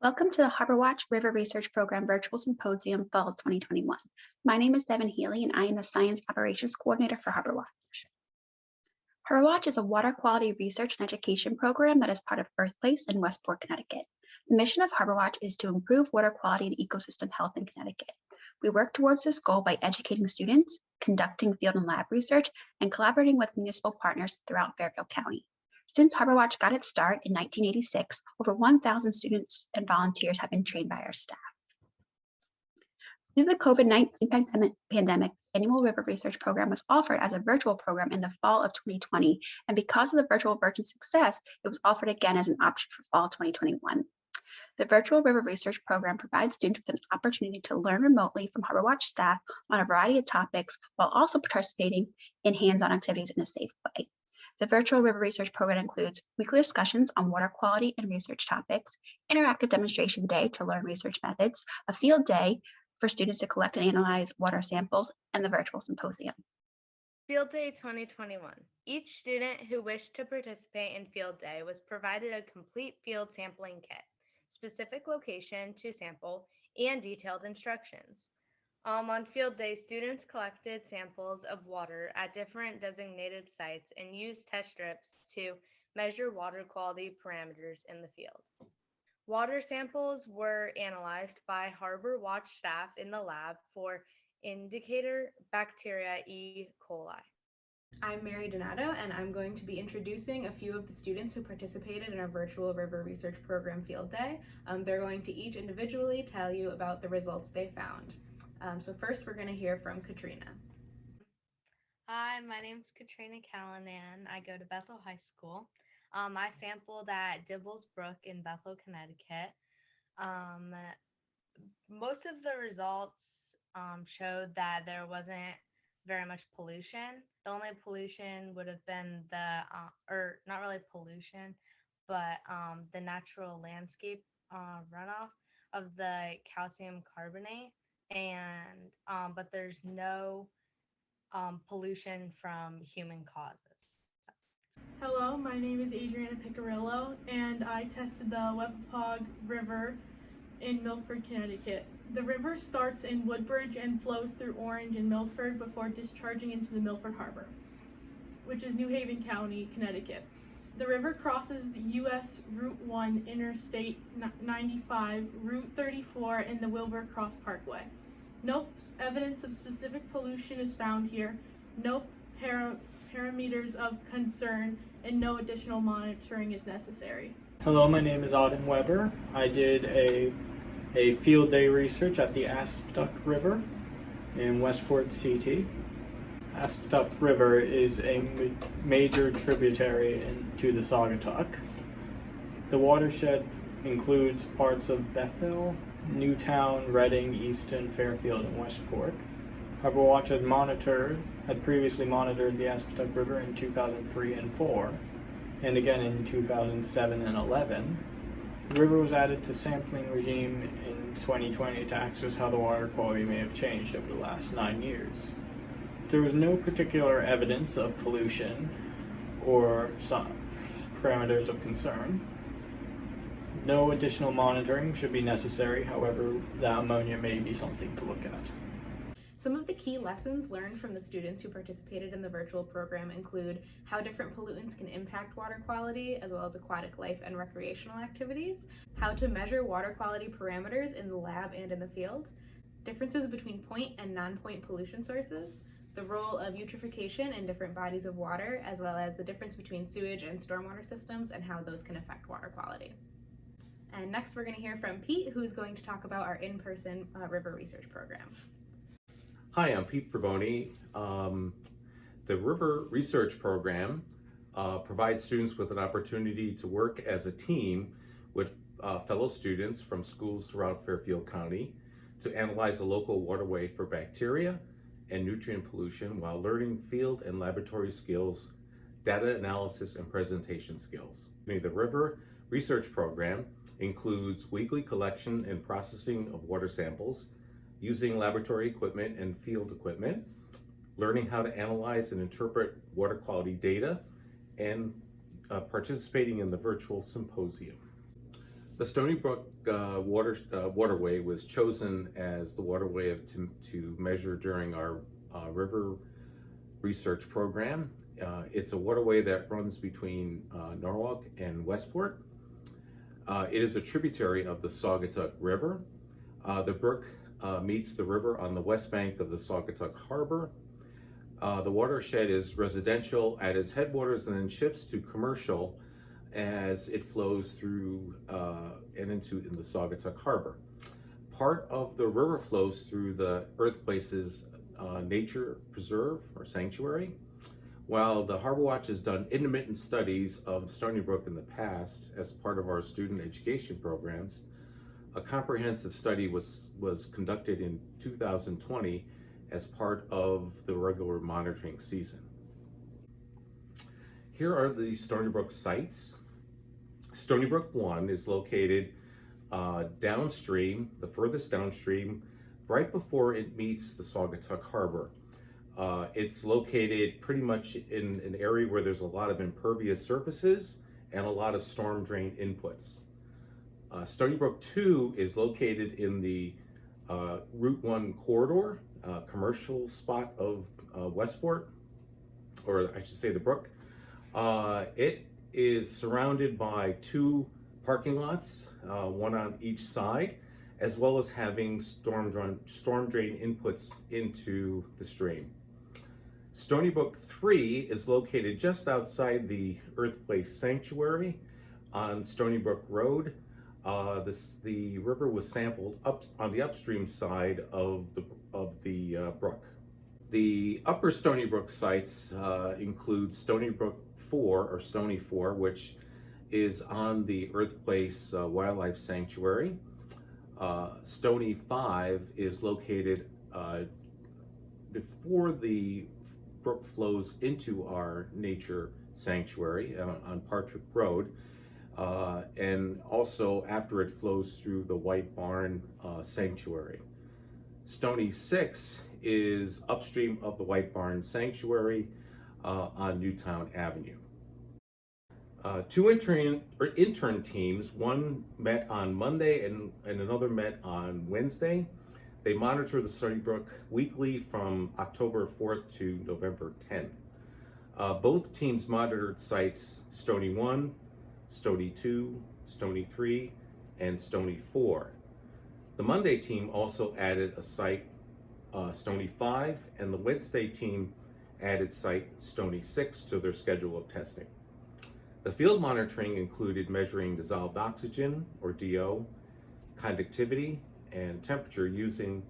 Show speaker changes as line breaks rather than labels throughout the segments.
Welcome to the HarborWatch River Research Program Virtual Symposium Fall 2021. My name is Devin Healy, and I am the Science Operations Coordinator for HarborWatch. HarborWatch is a water quality research and education program that is part of Birthplace in Westport, Connecticut. The mission of HarborWatch is to improve water quality and ecosystem health in Connecticut. We work towards this goal by educating students, conducting field and lab research, and collaborating with municipal partners throughout Fairfield County. Since HarborWatch got its start in 1986, over 1,000 students and volunteers have been trained by our staff. Due to the COVID-19 pandemic, the annual River Research Program was offered as a virtual program in the fall of 2020, and because of the virtual version's success, it was offered again as an option for fall 2021. The Virtual River Research Program provides students with an opportunity to learn remotely from HarborWatch staff on a variety of topics while also participating in hands-on activities in a safe way. The Virtual River Research Program includes weekly discussions on water quality and research topics, interactive demonstration day to learn research methods, a field day for students to collect and analyze water samples, and the virtual symposium.
Field Day 2021. Each student who wished to participate in Field Day was provided a complete field sampling kit, specific location to sample, and detailed instructions. On Field Day, students collected samples of water at different designated sites and used test strips to measure water quality parameters in the field. Water samples were analyzed by HarborWatch staff in the lab for indicator bacteria E. coli.
I'm Mary Donato, and I'm going to be introducing a few of the students who participated in our virtual River Research Program Field Day. They're going to each individually tell you about the results they found. So first, we're going to hear from Katrina.
Hi, my name's Katrina Callinan. I go to Bethel High School. I sampled at Dibbles Brook in Bethel, Connecticut. Most of the results showed that there wasn't very much pollution. The only pollution would have been or not really pollution, but the natural landscape runoff of the calcium carbonate, and but there's no pollution from human causes.
Hello, my name is Adrianna Piccirillo, and I tested the Wepawaug River in Milford, Connecticut. The river starts in Woodbridge and flows through Orange and Milford before discharging into the Milford Harbor, which is New Haven County, Connecticut. The river crosses the U.S. Route 1, Interstate 95, Route 34, and the Wilbur Cross Parkway. No evidence of specific pollution is found here, no parameters of concern, and no additional monitoring is necessary.
Hello, my name is Auden Weber. I did a field day research at the Aspetuck River in Westport, CT. Aspetuck River is a major tributary to the Saugatuck. The watershed includes parts of Bethel, Newtown, Reading, Easton, Fairfield, and Westport. HarborWatch had previously monitored the Aspetuck River in 2003 and 4, and again in 2007 and 11. The river was added to sampling regime in 2020 to access how the water quality may have changed over the last 9 years. There was no particular evidence of pollution or some parameters of concern. No additional monitoring should be necessary, however, the ammonia may be something to look at.
Some of the key lessons learned from the students who participated in the virtual program include how different pollutants can impact water quality, as well as aquatic life and recreational activities, how to measure water quality parameters in the lab and in the field, differences between point and non-point pollution sources, the role of eutrophication in different bodies of water, as well as the difference between sewage and stormwater systems and how those can affect water quality. And next we're going to hear from Pete, who's going to talk about our in-person river research program.
Hi, I'm Pete Fraboni. The River Research Program provides students with an opportunity to work as a team with fellow students from schools throughout Fairfield County to analyze the local waterway for bacteria and nutrient pollution while learning field and laboratory skills, data analysis, and presentation skills. The River Research Program includes weekly collection and processing of water samples, using laboratory equipment and field equipment, learning how to analyze and interpret water quality data, and participating in the virtual symposium. The Stony Brook waterway was chosen as the waterway to measure during our river research program. It's a waterway that runs between Norwalk and Westport. It is a tributary of the Saugatuck River. The brook meets the river on the west bank of the Saugatuck Harbor. The watershed is residential at its headwaters and then shifts to commercial as it flows through and into the Saugatuck Harbor. Part of the river flows through the Earthplaces Nature Preserve or Sanctuary. While the Harbor Watch has done intermittent studies of Stony Brook in the past as part of our student education programs, a comprehensive study was conducted in 2020 as part of the regular monitoring season. Here are the Stony Brook sites. Stony Brook 1 is located downstream, the furthest downstream, right before it meets the Saugatuck Harbor. It's located pretty much in an area where there's a lot of impervious surfaces and a lot of storm drain inputs. Stony Brook 2 is located in the Route 1 corridor, commercial spot of Westport, or I should say the brook. It is surrounded by 2 parking lots, one on each side, as well as having storm drain inputs into the stream. Stony Brook 3 is located just outside the Earthplace Sanctuary on Stony Brook Road. The river was sampled up on the upstream side of the brook. The upper Stony Brook sites include Stony Brook 4 or Stony 4, which is on the Earthplace Wildlife Sanctuary. Stony 5 is located before the brook flows into our nature sanctuary on Partridge Road, and also after it flows through the White Barn Sanctuary. Stony 6 is upstream of the White Barn Sanctuary on Newtown Avenue. 2 intern teams, one met on Monday and another met on Wednesday. They monitor the Stony Brook weekly from October 4th to November 10th. Both teams monitored sites Stony 1, Stony 2, Stony 3, and Stony 4. The Monday team also added a site, Stony 5, and the Wednesday team added site Stony 6 to their schedule of testing. The field monitoring included measuring dissolved oxygen, or DO, conductivity, and temperature using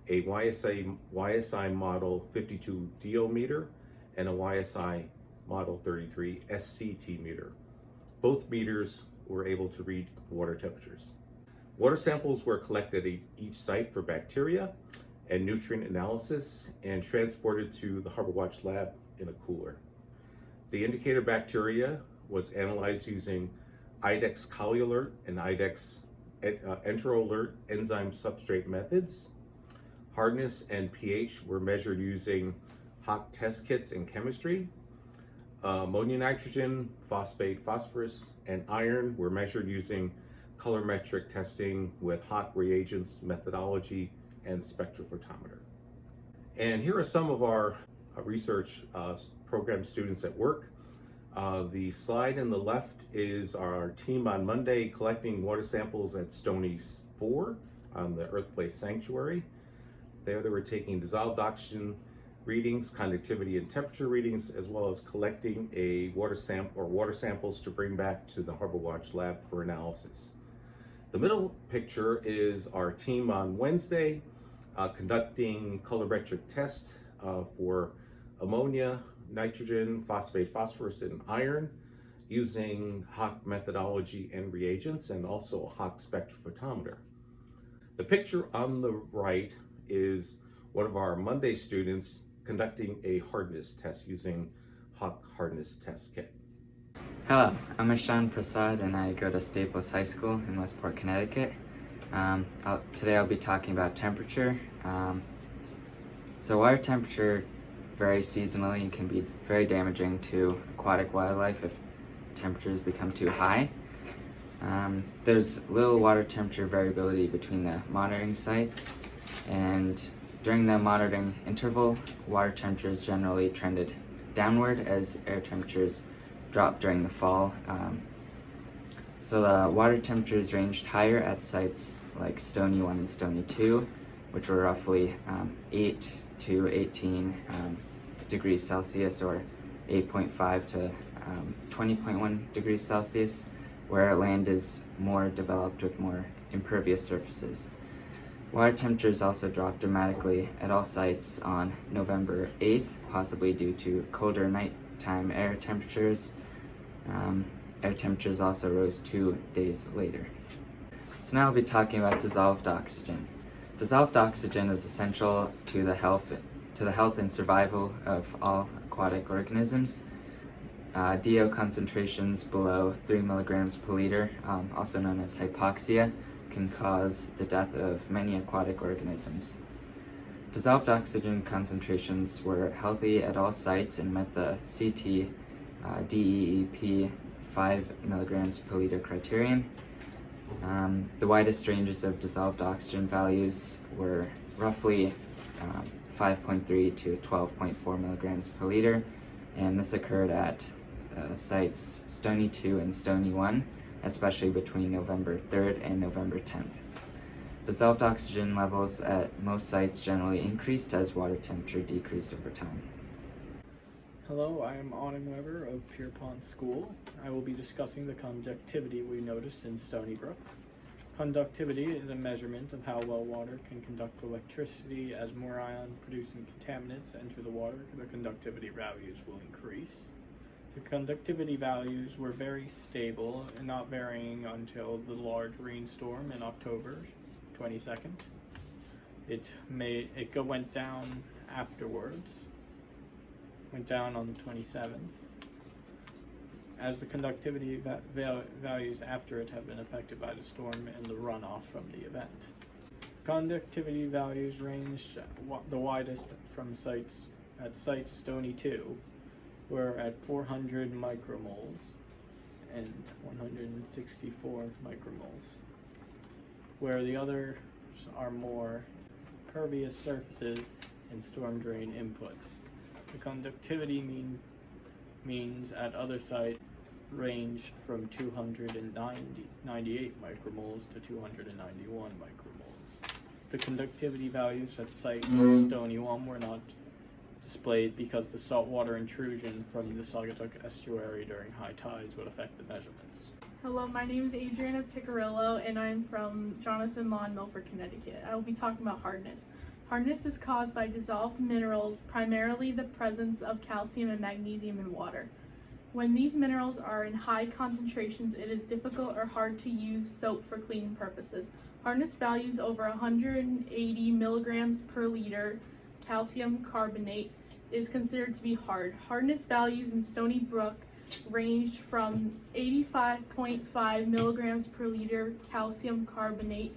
a YSI Model 52 DO meter and a YSI Model 33 SCT meter. Both meters were able to read water temperatures. Water samples were collected at each site for bacteria and nutrient analysis and transported to the Harbor Watch lab in a cooler. The indicator bacteria was analyzed using IDEX ColiAlert and IDEX EnteroAlert enzyme substrate methods. Hardness and pH were measured using HOC test kits in chemistry. Ammonia-Nitrogen, phosphate, phosphorus, and iron were measured using colorimetric testing with HOC reagents, methodology, and spectrophotometer. And here are some of our research program students at work. The slide on the left is our team on Monday collecting water samples at Stony 4 on the Earthplace Sanctuary. There they were taking dissolved oxygen readings, conductivity and temperature readings, as well as collecting a water samples to bring back to the Harbor Watch lab for analysis. The middle picture is our team on Wednesday conducting colorimetric tests for ammonia, nitrogen, phosphate, phosphorus, and iron using HOC methodology and reagents, and also a HOC spectrophotometer. The picture on the right is one of our Monday students conducting a hardness test using HOC hardness test kit.
Hello, I'm Ishan Prasad and I go to Staples High School in Westport, Connecticut. Today I'll be talking about temperature. So water temperature varies seasonally and can be very damaging to aquatic wildlife if temperatures become too high. There's little water temperature variability between the monitoring sites, and during the monitoring interval, water temperatures generally trended downward as air temperatures dropped during the fall. So the water temperatures ranged higher at sites like Stony 1 and Stony 2, which were roughly 8 to 18 degrees Celsius, or 8.5 to 20.1 degrees Celsius, where land is more developed with more impervious surfaces. Water temperatures also dropped dramatically at all sites on November 8th, possibly due to colder nighttime air temperatures. Air temperatures also rose 2 days later. So now I'll be talking about dissolved oxygen. Dissolved oxygen is essential to the health and survival of all aquatic organisms. DO concentrations below 3 milligrams per liter, also known as hypoxia, can cause the death of many aquatic organisms. Dissolved oxygen concentrations were healthy at all sites and met the CT DEEP 5 milligrams per liter criterion. The widest ranges of dissolved oxygen values were roughly 5.3 to 12.4 milligrams per liter, and this occurred at sites Stony 2 and Stony 1, especially between November 3rd and November 10th. Dissolved oxygen levels at most sites generally increased as water temperature decreased over time.
Hello, I am Auden Weber of Pierpont School. I will be discussing the conductivity we noticed in Stony Brook. Conductivity is a measurement of how well water can conduct electricity. As more ion-producing contaminants enter the water, the conductivity values will increase. The conductivity values were very stable and not varying until the large rainstorm in October 22nd. It went down afterwards. Went down on the 27th, as the conductivity values after it have been affected by the storm and the runoff from the event. Conductivity values ranged the widest from sites Stony 2, were at 400 micromoles and 164 micromoles, where the others are more pervious surfaces and storm drain inputs. The conductivity means at other sites ranged from 298 micromoles to 291 micromoles. The conductivity values at site Stony 1 were not displayed because the saltwater intrusion from the Aspetuck estuary during high tides would affect the measurements.
Hello, my name is Adrianna Piccirillo, and I'm from Jonathan Law in Milford, Connecticut. I will be talking about hardness. Hardness is caused by dissolved minerals, primarily the presence of calcium and magnesium in water. When these minerals are in high concentrations, it is difficult or hard to use soap for cleaning purposes. Hardness values over 180 milligrams per liter calcium carbonate is considered to be hard. Hardness values in Stony Brook ranged from 85.5 milligrams per liter calcium carbonate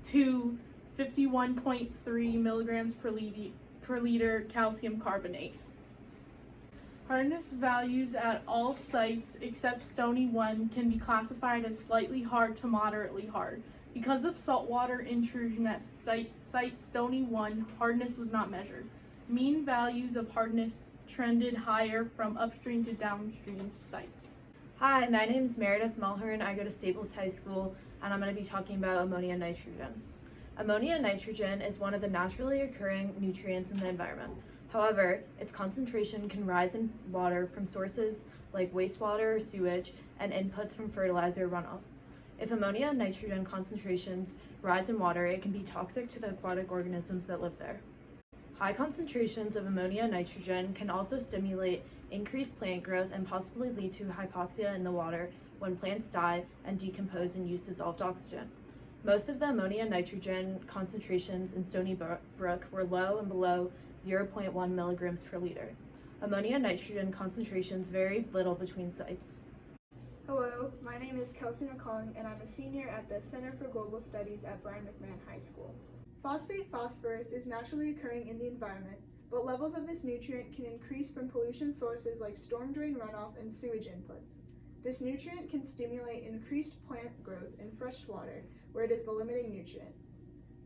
to 51.3 milligrams per liter calcium carbonate. Hardness values at all sites except Stony 1 can be classified as slightly hard to moderately hard. Because of saltwater intrusion at site Stony 1, hardness was not measured. Mean values of hardness trended higher from upstream to downstream sites.
Hi, my name is Meredith Mulhern. I go to Staples High School, and I'm going to be talking about ammonia-nitrogen. Ammonia-nitrogen is one of the naturally occurring nutrients in the environment. However, its concentration can rise in water from sources like wastewater or sewage and inputs from fertilizer runoff. If ammonia and nitrogen concentrations rise in water, it can be toxic to the aquatic organisms that live there. High concentrations of ammonia and nitrogen can also stimulate increased plant growth and possibly lead to hypoxia in the water when plants die and decompose and use dissolved oxygen. Most of the ammonia and nitrogen concentrations in Stony Brook were low and below 0.1 milligrams per liter. Ammonia and nitrogen concentrations varied little between sites.
Hello, my name is Kelsey McCollum, and I'm a senior at the Center for Global Studies at Brian McMahon High School. Phosphate phosphorus is naturally occurring in the environment, but levels of this nutrient can increase from pollution sources like storm drain runoff and sewage inputs. This nutrient can stimulate increased plant growth in fresh water, where it is the limiting nutrient.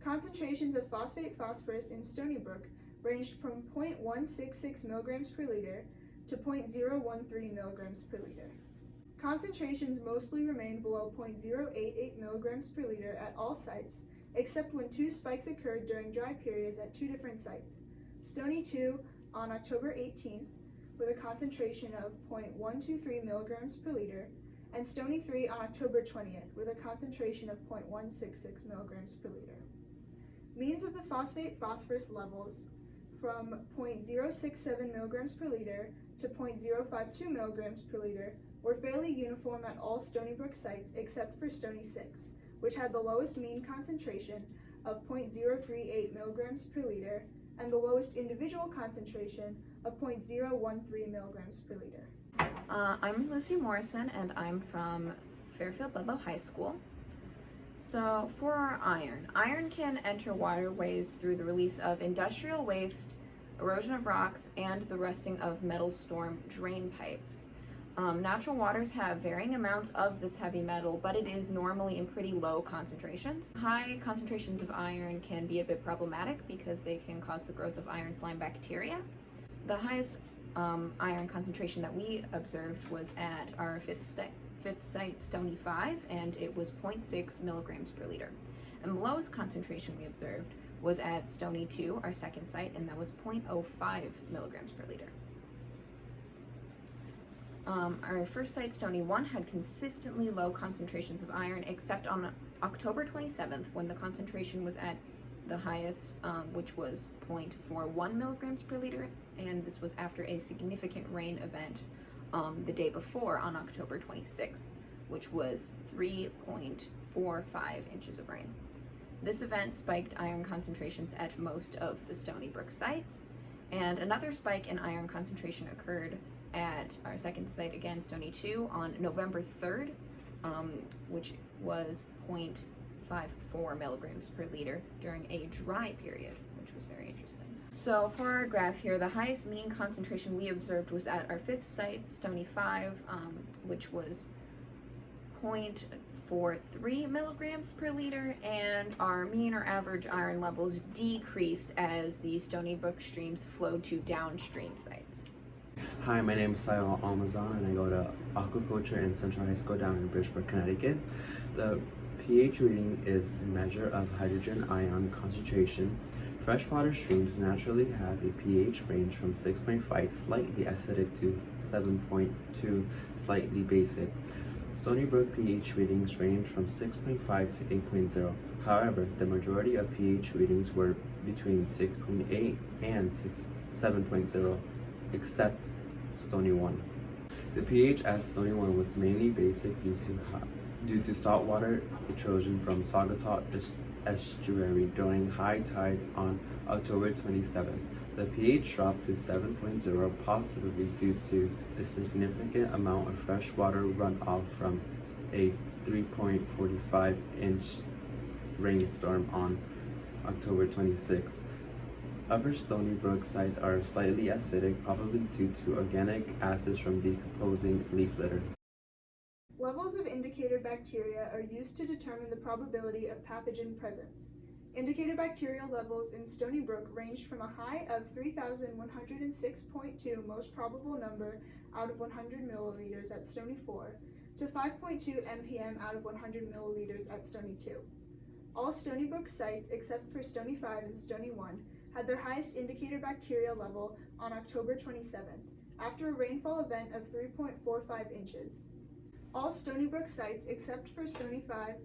Concentrations of phosphate phosphorus in Stony Brook ranged from 0.166 milligrams per liter to 0.013 milligrams per liter. Concentrations mostly remained below 0.088 milligrams per liter at all sites, except when 2 spikes occurred during dry periods at 2 different sites. Stony 2 on October 18th with a concentration of 0.123 milligrams per liter, and Stony 3 on October 20th with a concentration of 0.166 milligrams per liter. Means of the phosphate phosphorus levels from 0.067 milligrams per liter to 0.052 milligrams per liter were fairly uniform at all Stony Brook sites except for Stony 6, which had the lowest mean concentration of 0.038 milligrams per liter and the lowest individual concentration of 0.013 milligrams per liter.
I'm Lucy Morrison and I'm from Fairfield Ludlow High School. So for our iron can enter waterways through the release of industrial waste, erosion of rocks, and the rusting of metal storm drain pipes. Natural waters have varying amounts of this heavy metal, but it is normally in pretty low concentrations. High concentrations of iron can be a bit problematic because they can cause the growth of iron slime bacteria. The highest iron concentration that we observed was at our fifth site, Stony 5, and it was 0.6 milligrams per liter. And the lowest concentration we observed was at Stony 2, our second site, and that was 0.05 milligrams per liter. Our first site, Stony 1, had consistently low concentrations of iron, except on October 27th, when the concentration was at the highest, which was 0.41 milligrams per liter, and this was after a significant rain event the day before on October 26th, which was 3.45 inches of rain. This event spiked iron concentrations at most of the Stony Brook sites, and another spike in iron concentration occurred at our second site, again, Stony 2, on November 3rd, which was 0.54 milligrams per liter during a dry period, which was very interesting. So for our graph here, the highest mean concentration we observed was at our fifth site, Stony 5, which was 0.43 milligrams per liter, and our mean or average iron levels decreased as the Stony Brook streams flowed to downstream sites.
Hi, my name is Sayo Almazan and I go to Aquaculture in Central High School down in Bridgeport, Connecticut. The pH reading is a measure of hydrogen ion concentration. Freshwater streams naturally have a pH range from 6.5 slightly acidic to 7.2 slightly basic. Stony Brook pH readings range from 6.5 to 8.0. However, the majority of pH readings were between 6.8 and 7.0, except Stony 1. The pH at Stony 1 was mainly basic due to saltwater intrusion from Saugatuck Estuary during high tides on October 27. The pH dropped to 7.0, possibly due to a significant amount of freshwater runoff from a 3.45 inch rainstorm on October 26. Upper Stony Brook sites are slightly acidic, probably due to organic acids from decomposing leaf litter.
Levels of indicator bacteria are used to determine the probability of pathogen presence. Indicator bacterial levels in Stony Brook ranged from a high of 3,106.2 most probable number out of 100 milliliters at Stony 4 to 5.2 mpm out of 100 milliliters at Stony 2. All Stony Brook sites except for Stony 5 and Stony 1 had their highest indicator bacteria level on October 27th, after a rainfall event of 3.45 inches. All Stony Brook sites except for Stony 5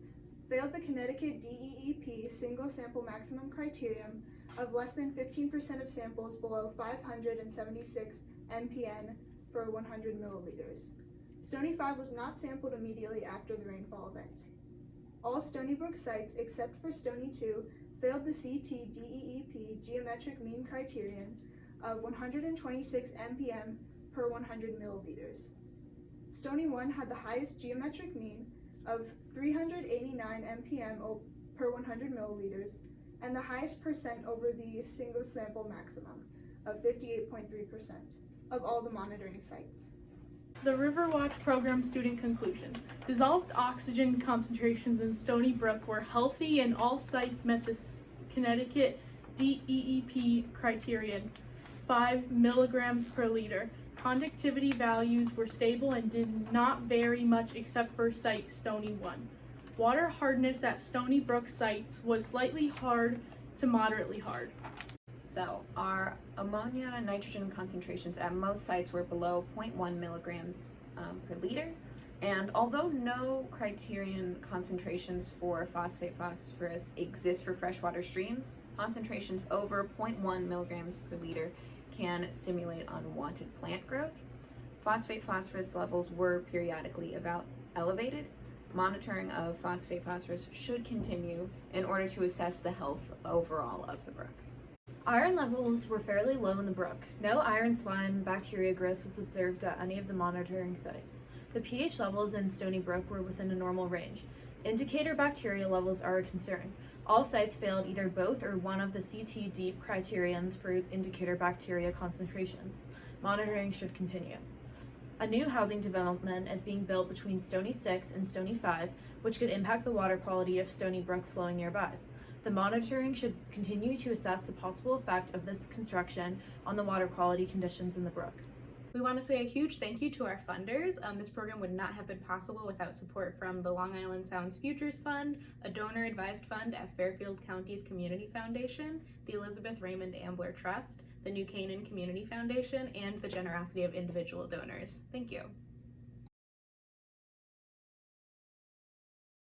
failed the Connecticut DEEP single sample maximum criterion of less than 15% of samples below 576 mpn for 100 milliliters. Stony 5 was not sampled immediately after the rainfall event. All Stony Brook sites except for Stony 2 failed the CT DEEP geometric mean criterion of 126 mpm per 100 milliliters. Stony 1 had the highest geometric mean of 389 mpm per 100 milliliters and the highest percent over the single sample maximum of 58.3% of all the monitoring sites.
The Riverwatch Program Student Conclusion. Dissolved oxygen concentrations in Stony Brook were healthy and all sites met the Connecticut DEEP criterion, 5 milligrams per liter. Conductivity values were stable and did not vary much except for site Stony 1. Water hardness at Stony Brook sites was slightly hard to moderately hard.
So our ammonia-nitrogen concentrations at most sites were below 0.1 milligrams per liter. And although no criterion concentrations for phosphate phosphorus exist for freshwater streams, concentrations over 0.1 milligrams per liter can stimulate unwanted plant growth. Phosphate phosphorus levels were periodically elevated. Monitoring of phosphate phosphorus should continue in order to assess the health overall of the brook.
Iron levels were fairly low in the brook. No iron slime bacteria growth was observed at any of the monitoring sites. The pH levels in Stony Brook were within a normal range. Indicator bacteria levels are a concern. All sites failed either both or one of the CT deep criterions for indicator bacteria concentrations. Monitoring should continue. A new housing development is being built between Stony 6 and Stony 5, which could impact the water quality of Stony Brook flowing nearby. The monitoring should continue to assess the possible effect of this construction on the water quality conditions in the brook.
We want to say a huge thank you to our funders. This program would not have been possible without support from the Long Island Sounds Futures Fund, a donor-advised fund at Fairfield County's Community Foundation, the Elizabeth Raymond Ambler Trust, the New Canaan Community Foundation, and the generosity of individual donors. Thank you.